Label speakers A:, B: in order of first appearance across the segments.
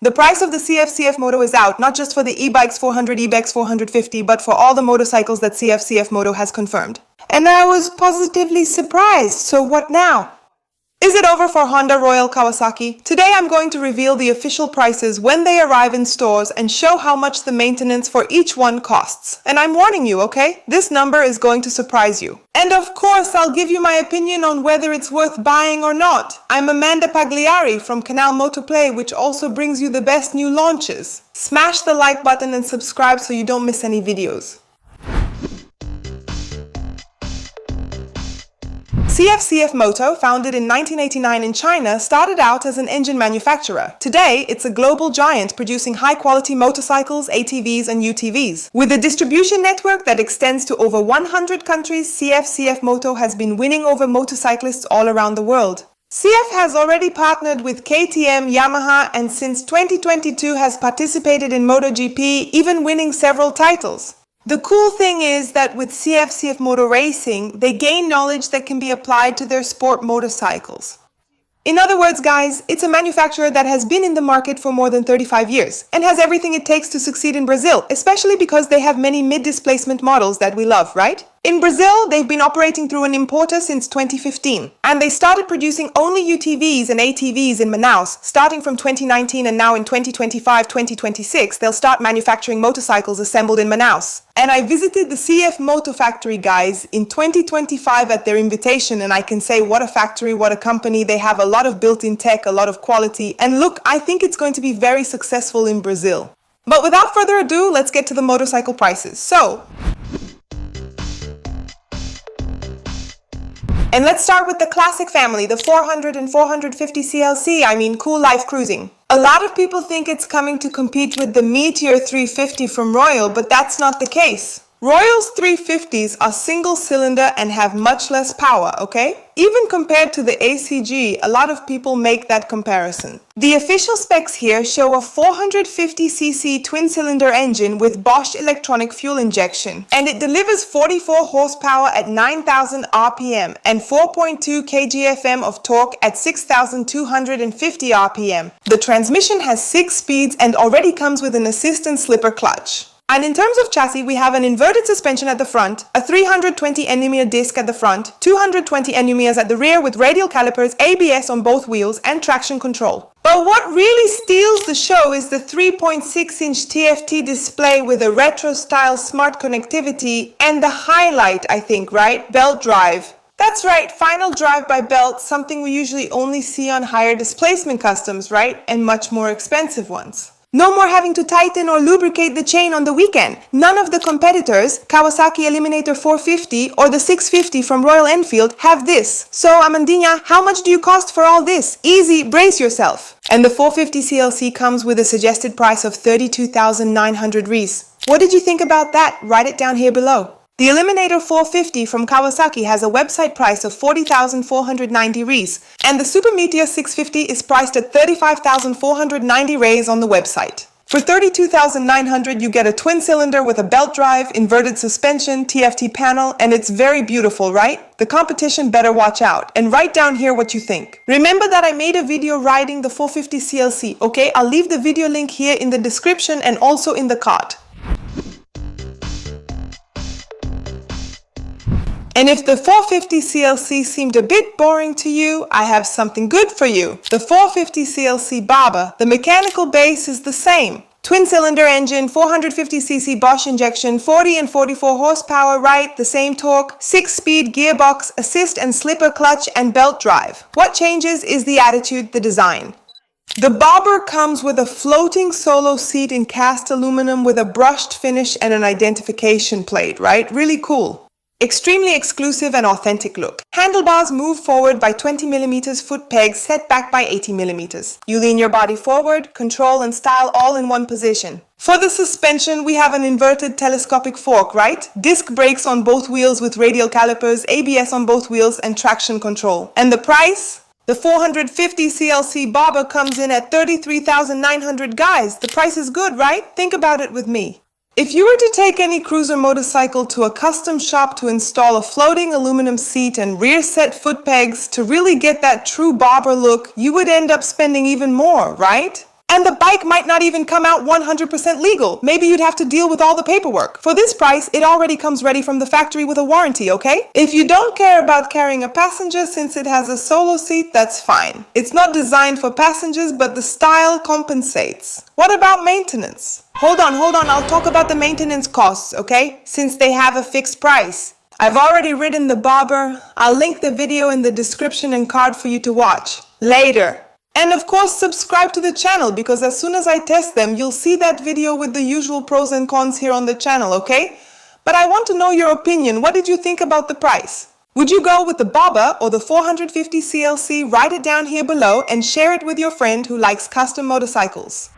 A: The price of the CFMoto is out, not just for the Ibex 400, Ibex 450, but for all the motorcycles that CFMoto has confirmed. And I was positively surprised, so what now? Is it over for Honda, Royal, Kawasaki? Today I'm going to reveal the official prices when they arrive in stores and show how much the maintenance for each one costs. And I'm warning you, okay? This number is going to surprise you. And of course, I'll give you my opinion on whether it's worth buying or not. I'm Amanda Pagliari from Canal Motoplay, which also brings you the best new launches. Smash the like button and subscribe so you don't miss any videos. CFMoto, founded in 1989 in China, started out as an engine manufacturer. Today, it's a global giant producing high-quality motorcycles, ATVs, and UTVs. With a distribution network that extends to over 100 countries, CFMoto has been winning over motorcyclists all around the world. CF has already partnered with KTM, Yamaha, and since 2022 has participated in MotoGP, even winning several titles. The cool thing is that with CFMoto Racing, they gain knowledge that can be applied to their sport motorcycles. In other words, guys, it's a manufacturer that has been in the market for more than 35 years and has everything it takes to succeed in Brazil, especially because they have many mid-displacement models that we love, right? In Brazil, they've been operating through an importer since 2015, and they started producing only UTVs and ATVs in Manaus, starting from 2019, and now in 2025-2026, they'll start manufacturing motorcycles assembled in Manaus. And I visited the CFMoto factory, guys, in 2025 at their invitation, and I can say what a factory, what a company. They have a lot of built-in tech, a lot of quality, and look, I think it's going to be very successful in Brazil. But without further ado, let's get to the motorcycle prices. And let's start with the classic family, the 400 and 450 CLC, Cool Life Cruising. A lot of people think it's coming to compete with the Meteor 350 from Royal, but that's not the case. Royal's 350s are single cylinder and have much less power, okay? Even compared to the ACG, a lot of people make that comparison. The official specs here show a 450cc twin-cylinder engine with Bosch electronic fuel injection, and it delivers 44 horsepower at 9,000 RPM and 4.2 kgfm of torque at 6,250 RPM. The transmission has 6 speeds and already comes with an assist and slipper clutch. And in terms of chassis, we have an inverted suspension at the front, a 320 Nm disc at the front, 220 Nm at the rear with radial calipers, ABS on both wheels, and traction control. But what really steals the show is the 3.6-inch TFT display with a retro-style smart connectivity and the highlight, I think, right? Belt drive. That's right, final drive by belt, something we usually only see on higher displacement customs, right? And much more expensive ones. No more having to tighten or lubricate the chain on the weekend. None of the competitors, Kawasaki Eliminator 450 or the 650 from Royal Enfield, have this. So Amandinha, how much do you cost for all this? Easy, brace yourself. And the 450 CLC comes with a suggested price of 32,900 Rs. What did you think about that? Write it down here below. The Eliminator 450 from Kawasaki has a website price of 40,490 Rs, and the Super Meteor 650 is priced at 35,490 Rs on the website. For 32,900 you get a twin cylinder with a belt drive, inverted suspension, TFT panel, and it's very beautiful, right? The competition better watch out, and write down here what you think. Remember that I made a video riding the 450 CLC, okay? I'll leave the video link here in the description and also in the card. And if the 450 CLC seemed a bit boring to you, I have something good for you. The 450 CLC Barber, the mechanical base is the same. Twin-cylinder engine, 450cc Bosch injection, 40 and 44 horsepower, right? The same torque, 6-speed gearbox, assist and slipper clutch, and belt drive. What changes is the attitude, the design. The Barber comes with a floating solo seat in cast aluminum with a brushed finish and an identification plate, right? Really cool. Extremely exclusive and authentic look. Handlebars move forward by 20 mm, foot pegs set back by 80 mm. You lean your body forward, control and style all in one position. For the suspension, we have an inverted telescopic fork, right? Disc brakes on both wheels with radial calipers, ABS on both wheels, and traction control. And the price? The 450 CLC Barber comes in at 33,900, guys. The price is good, right? Think about it with me. If you were to take any cruiser motorcycle to a custom shop to install a floating aluminum seat and rear set foot pegs to really get that true Barber look, you would end up spending even more, right? And the bike might not even come out 100% legal. Maybe you'd have to deal with all the paperwork. For this price, it already comes ready from the factory with a warranty, okay? If you don't care about carrying a passenger since it has a solo seat, that's fine. It's not designed for passengers, but the style compensates. What about maintenance? Hold on, I'll talk about the maintenance costs, okay? Since they have a fixed price. I've already ridden the bobber. I'll link the video in the description and card for you to watch later. And of course, subscribe to the channel because as soon as I test them, you'll see that video with the usual pros and cons here on the channel, okay? But I want to know your opinion. What did you think about the price? Would you go with the bobber or the 450 CLC? Write it down here below and share it with your friend who likes custom motorcycles.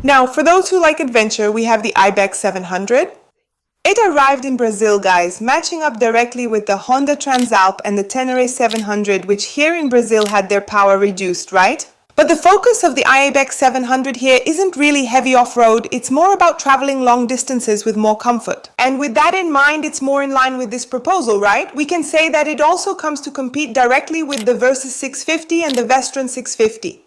A: Now, for those who like adventure, we have the Ibex 700. It arrived in Brazil, guys, matching up directly with the Honda Transalp and the Tenere 700, which here in Brazil had their power reduced, right? But the focus of the Ibex 700 here isn't really heavy off-road, it's more about traveling long distances with more comfort. And with that in mind, it's more in line with this proposal, right? We can say that it also comes to compete directly with the Versys 650 and the Vestron 650.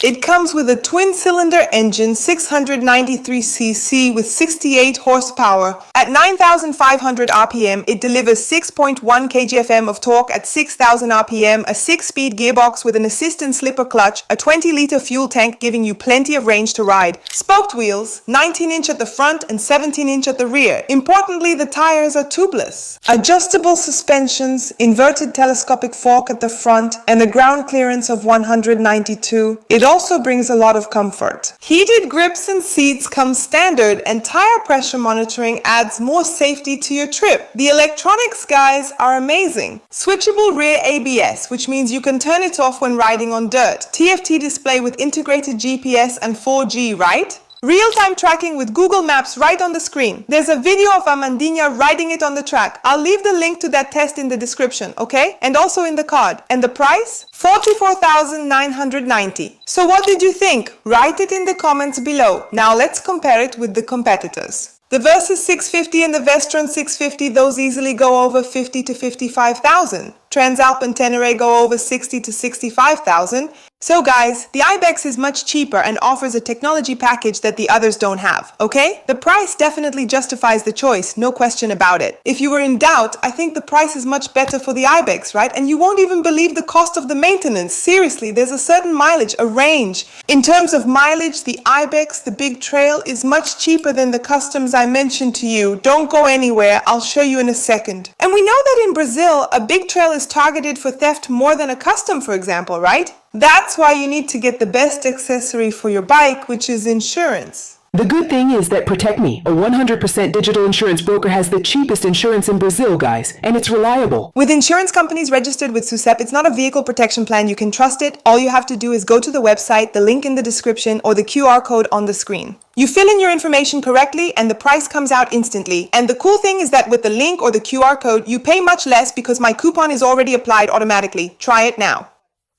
A: It comes with a twin-cylinder engine, 693cc with 68 horsepower. At 9,500 RPM, it delivers 6.1 kgfm of torque at 6,000 RPM, a 6-speed gearbox with an assist and slipper clutch, a 20-liter fuel tank giving you plenty of range to ride. Spoked wheels, 19-inch at the front and 17-inch at the rear. Importantly, the tires are tubeless. Adjustable suspensions, inverted telescopic fork at the front, and a ground clearance of 192. It also brings a lot of comfort. Heated grips and seats come standard, and tire pressure monitoring adds more safety to your trip. The electronics, guys, are amazing. Switchable rear ABS, which means you can turn it off when riding on dirt. TFT display with integrated GPS and 4G, right? Real-time tracking with Google Maps right on the screen. There's a video of Amandinha riding it on the track. I'll leave the link to that test in the description, okay? And also in the card. And the price? 44,990. So what did you think? Write it in the comments below. Now let's compare it with the competitors. The Versys 650 and the Vestron 650, those easily go over 50 to 55,000. Transalp and Tenere go over 60 to 65,000. So guys, the Ibex is much cheaper and offers a technology package that the others don't have, okay? The price definitely justifies the choice, no question about it. If you were in doubt, I think the price is much better for the Ibex, right? And you won't even believe the cost of the maintenance. Seriously, there's a certain mileage, a range. In terms of mileage, the Ibex, the Big Trail, is much cheaper than the customs I mentioned to you. Don't go anywhere, I'll show you in a second. And we know that in Brazil, a Big Trail is targeted for theft more than a custom, for example, right? That's why you need to get the best accessory for your bike, which is insurance.
B: The good thing is that Protect Me, a 100% digital insurance broker, has the cheapest insurance in Brazil, guys, and it's reliable.
A: With insurance companies registered with SUSEP, it's not a vehicle protection plan. You can trust it. All you have to do is go to the website, the link in the description, or the QR code on the screen. You fill in your information correctly and the price comes out instantly. And the cool thing is that with the link or the QR code, you pay much less because my coupon is already applied automatically. Try it now.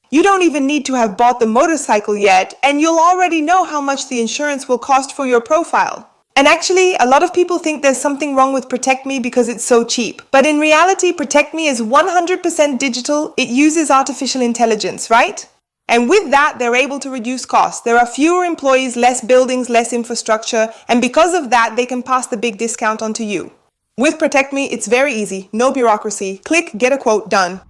A: You don't even need to have bought the motorcycle yet, and you'll already know how much the insurance will cost for your profile. And actually, a lot of people think there's something wrong with Protect Me because it's so cheap. But in reality, Protect Me is 100% digital. It uses artificial intelligence, right? And with that, they're able to reduce costs. There are fewer employees, less buildings, less infrastructure, and because of that, they can pass the big discount on to you. With Protect Me, it's very easy, no bureaucracy. Click, get a quote, done.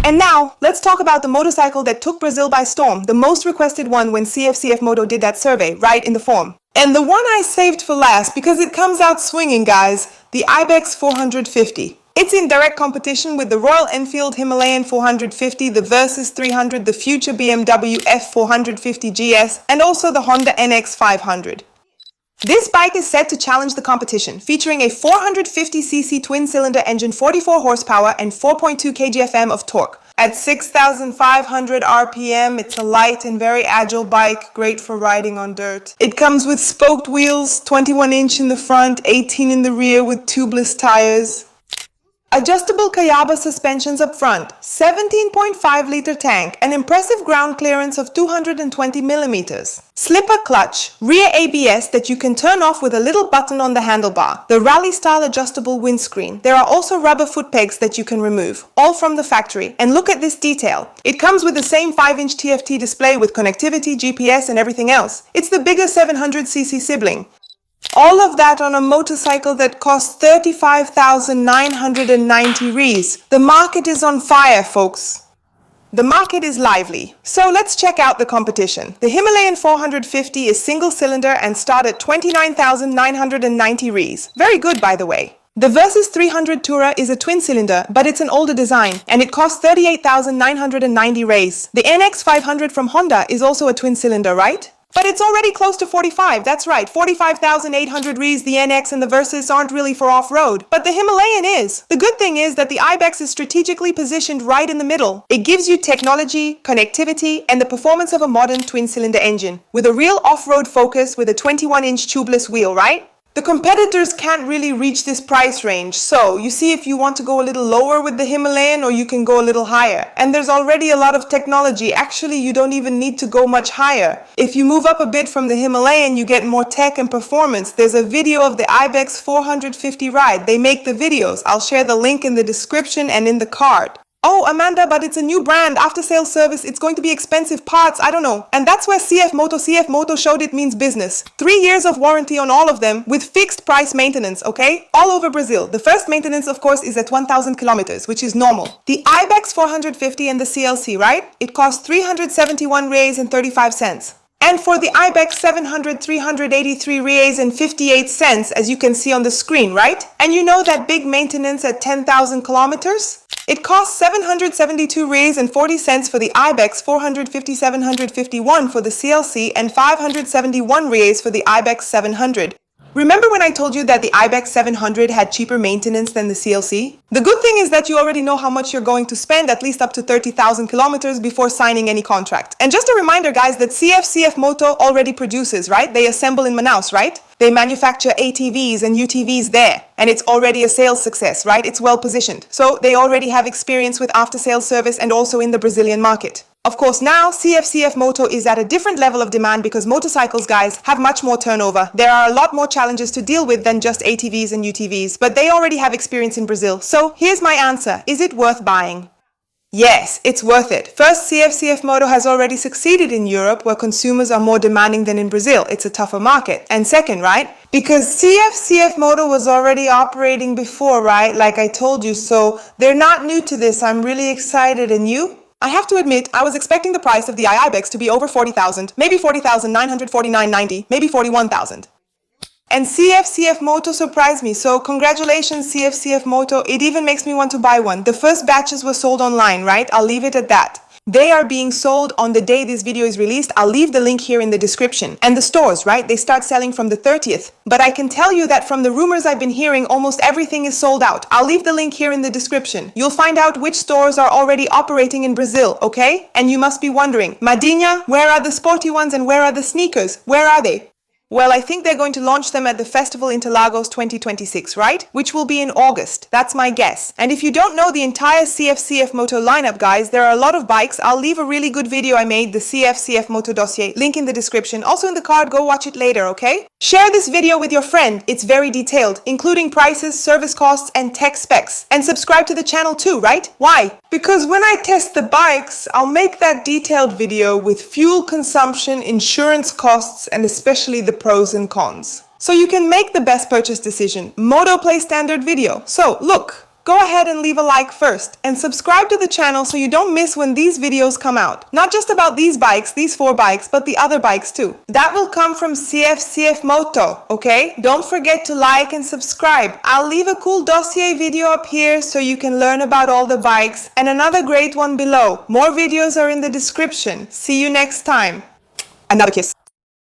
A: And now, let's talk about the motorcycle that took Brazil by storm, the most requested one when CFMoto did that survey, right in the form. And the one I saved for last because it comes out swinging, guys, the Ibex 450. It's in direct competition with the Royal Enfield Himalayan 450, the Versys 300, the future BMW F450 GS, and also the Honda NX 500. This bike is set to challenge the competition, featuring a 450cc twin-cylinder engine, 44 horsepower, and 4.2 kgfm of torque. At 6,500 RPM, it's a light and very agile bike, great for riding on dirt. It comes with spoked wheels, 21-inch in the front, 18 in the rear with tubeless tires. Adjustable Kayaba suspensions up front, 17.5-liter tank, an impressive ground clearance of 220 millimeters. Slipper clutch, rear ABS that you can turn off with a little button on the handlebar. The rally-style adjustable windscreen. There are also rubber foot pegs that you can remove, all from the factory. And look at this detail. It comes with the same 5-inch TFT display with connectivity, GPS, and everything else. It's the bigger 700cc sibling. All of that on a motorcycle that costs 35,990 Rs. The market is on fire, folks. The market is lively. So let's check out the competition. The Himalayan 450 is single cylinder and start at 29,990 Rs. Very good, by the way. The Versys 300 Tourer is a twin cylinder, but it's an older design, and it costs 38,990 Rs. The NX 500 from Honda is also a twin cylinder, right? But it's already close to 45, that's right, 45,800 Rs. The NX and the Versys aren't really for off-road, but the Himalayan is. The good thing is that the Ibex is strategically positioned right in the middle. It gives you technology, connectivity, and the performance of a modern twin-cylinder engine, with a real off-road focus with a 21-inch tubeless wheel, right? The competitors can't really reach this price range, so you see if you want to go a little lower with the Himalayan or you can go a little higher. And there's already a lot of technology. Actually, you don't even need to go much higher. If you move up a bit from the Himalayan, you get more tech and performance. There's a video of the Ibex 450 ride. They make the videos. I'll share the link in the description and in the card. Oh, Amanda, but it's a new brand, after-sales service, it's going to be expensive parts, I don't know. And that's where CFMoto showed it means business. 3 years of warranty on all of them with fixed price maintenance, okay? All over Brazil. The first maintenance, of course, is at 1,000 kilometers, which is normal. The Ibex 450 and the CLC, right? It costs 371 reais and 35 cents. And for the Ibex 700, 383 reais and 58 cents, as you can see on the screen, right? And you know that big maintenance at 10,000 kilometers? It costs 772 reais and 40 cents for the Ibex 450 751 for the CLC and 571 reais for the Ibex 700. Remember when I told you that the Ibex 700 had cheaper maintenance than the CLC? The good thing is that you already know how much you're going to spend, at least up to 30,000 kilometers before signing any contract. And just a reminder, guys, that CFMoto already produces, right? They assemble in Manaus, right? They manufacture ATVs and UTVs there, and it's already a sales success, right? It's well positioned. So they already have experience with after-sales service and also in the Brazilian market. Of course, now CFMoto is at a different level of demand because motorcycles, guys, have much more turnover. There are a lot more challenges to deal with than just ATVs and UTVs, but they already have experience in Brazil. So here's my answer. Is it worth buying? Yes, it's worth it. First, CFMoto has already succeeded in Europe where consumers are more demanding than in Brazil. It's a tougher market. And second, right? Because CFMoto was already operating before, right? Like I told you, so they're not new to this. I'm really excited. And you? I have to admit, I was expecting the price of the Ibex to be over 40,000, maybe 40,949.90, maybe 41,000. And CFMoto surprised me, so congratulations CFMoto, it even makes me want to buy one. The first batches were sold online, right? I'll leave it at that. They are being sold on the day this video is released. I'll leave the link here in the description. And the stores, right? They start selling from the 30th. But I can tell you that from the rumors I've been hearing, almost everything is sold out. I'll leave the link here in the description. You'll find out which stores are already operating in Brazil, okay? And you must be wondering, Madinha, where are the sporty ones and where are the sneakers? Where are they? Well, I think they're going to launch them at the Festival Interlagos 2026, right? Which will be in August. That's my guess. And if you don't know the entire CFMoto lineup, guys, there are a lot of bikes. I'll leave a really good video I made, the CFMoto dossier, link in the description. Also in the card, go watch it later, okay? Share this video with your friend. It's very detailed, including prices, service costs, and tech specs. And subscribe to the channel too, right? Why? Because when I test the bikes, I'll make that detailed video with fuel consumption, insurance costs, and especially the pros and cons. So you can make the best purchase decision. Moto Play standard video. So look, go ahead and leave a like first and subscribe to the channel so you don't miss when these videos come out. Not just about these bikes, these 4 bikes, but the other bikes too. That will come from CFMoto, okay? Don't forget to like and subscribe. I'll leave a cool dossier video up here so you can learn about all the bikes and another great one below. More videos are in the description. See you next time. Another kiss.